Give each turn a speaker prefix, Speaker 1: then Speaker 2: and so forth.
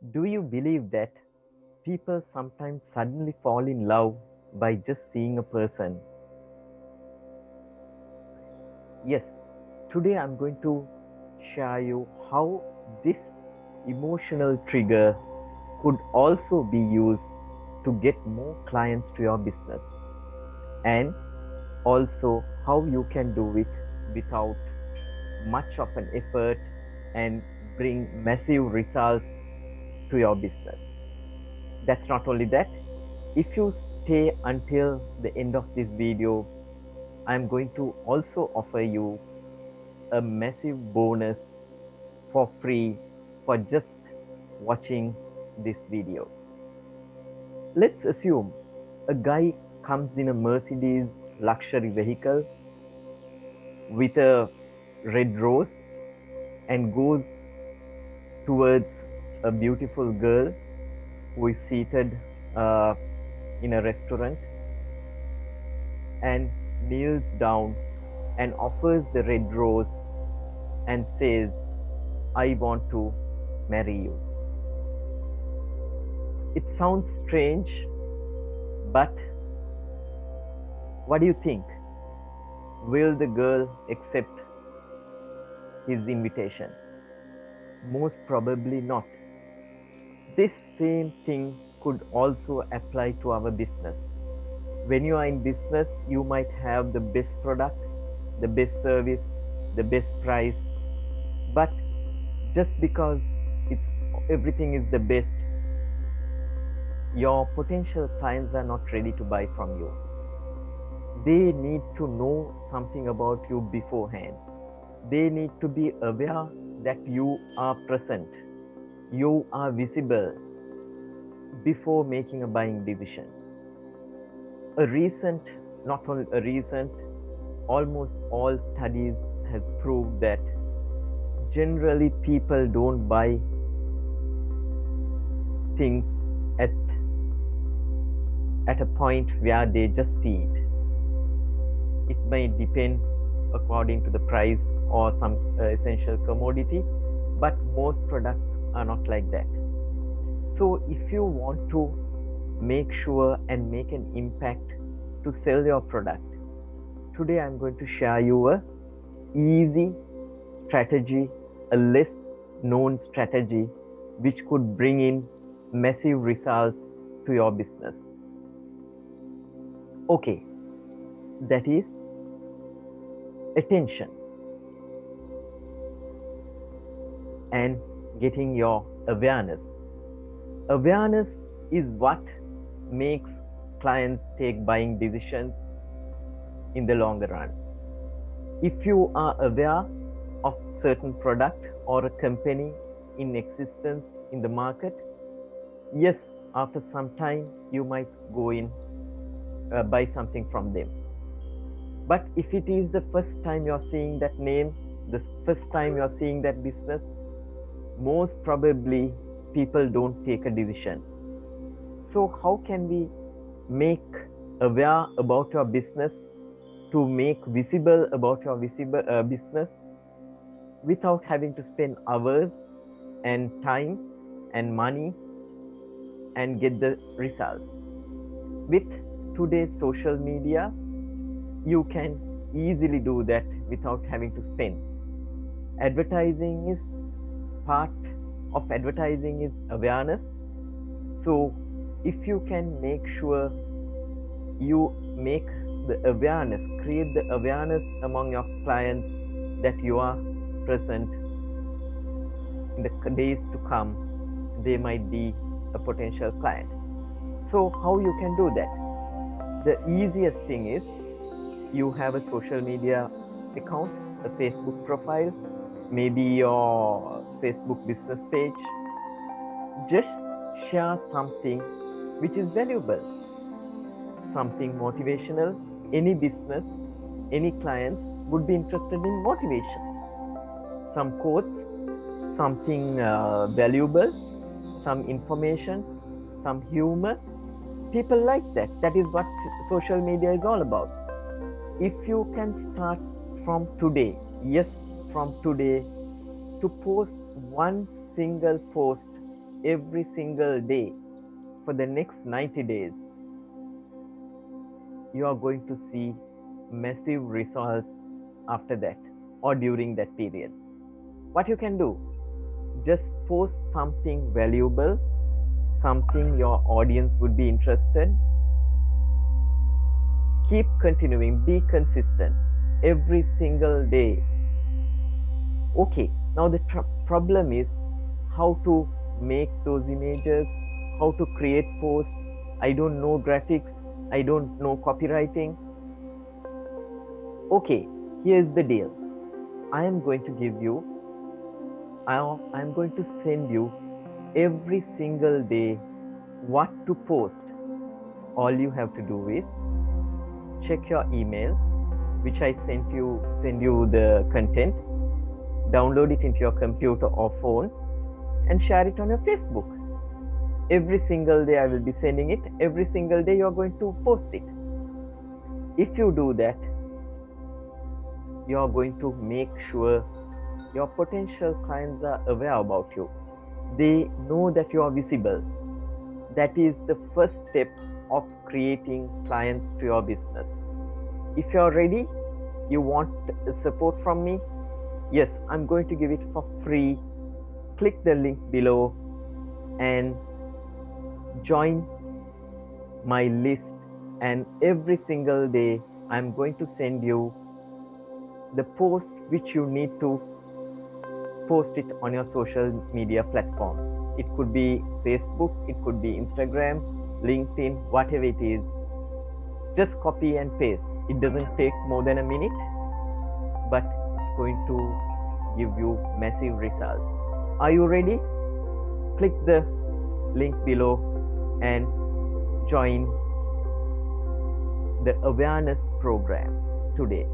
Speaker 1: Do you believe that people sometimes suddenly fall in love by just seeing a person? Yes, today I'm going to share you how this emotional trigger could also be used to get more clients to your business, and also how you can do it without much of an effort and bring massive results to your business. That's not only that, if you stay until the end of this video, I'm going to also offer you a massive bonus for free for just watching this video. Let's assume a guy comes in a Mercedes luxury vehicle with a red rose and goes towards a beautiful girl who is seated uh, in a restaurant and kneels down and offers the red rose and says, I want to marry you. It sounds strange, but what do you think? Will the girl accept his invitation? Most probably not. This same thing could also apply to our business. When you are in business, you might have the best product, the best service, the best price, but just because it's everything is the best, your potential clients are not ready to buy from you. They need to know something about you beforehand. They need to be aware that you are present, you are visible before making a buying decision. A recent, not only a recent, almost all studies has proved that generally people don't buy things at a point where they just see it. It may depend according to the price or some essential commodity, but most products are not like that. So if you want to make sure and make an impact to sell your product, today I'm going to share you a easy strategy, a less known strategy which could bring in massive results to your business. Okay, that is attention and getting your awareness. Awareness is what makes clients take buying decisions in the longer run. If you are aware of certain product or a company in existence in the market, yes, after some time you might go in buy something from them. But if it is the first time you're seeing that name, the first time you're seeing that business, most probably people don't take a decision. So how can we make aware about your business, to make visible about your business without having to spend hours and time and money and get the results? With today's social media, you can easily do that without having to spend. Advertising is part of advertising is awareness. So if you can make sure you make the awareness, create the awareness among your clients that you are present in the days to come, they might be a potential client. So how you can do that? The easiest thing is you have a social media account, a Facebook profile, maybe your Facebook business page. Just share something which is valuable, something motivational. Any business, any client would be interested in motivation. Some quotes, something valuable, some information, some humor. People like that. That is what social media is all about. If you can start from today, yes, from today, to post one single post every single day for the next 90 days, you are going to see massive results after that or during that period. What you can do, just post something valuable, something your audience would be interested. Keep continuing, be consistent every single day. Okay, now the problem is how to make those images, how to create posts. I don't know graphics, I don't know copywriting. Okay, here's the deal. I am going to give you, I'm going to send you every single day what to post. All you have to do is check your email, which I send you the content, download it into your computer or phone, and share it on your Facebook. Every single day I will be sending it. Every single day you are going to post it. If you do that, you are going to make sure your potential clients are aware about you. They know that you are visible. That is the first step of creating clients to your business. If you are ready, you want support from me, yes, I'm going to give it for free. Click the link below and join my list. And every single day, I'm going to send you the post which you need to post it on your social media platform. It could be Facebook, it could be Instagram, LinkedIn, whatever it is. Just copy and paste. It doesn't take more than a minute, but it's going to give you massive results. Are you ready? Click the link below and join the awareness program today.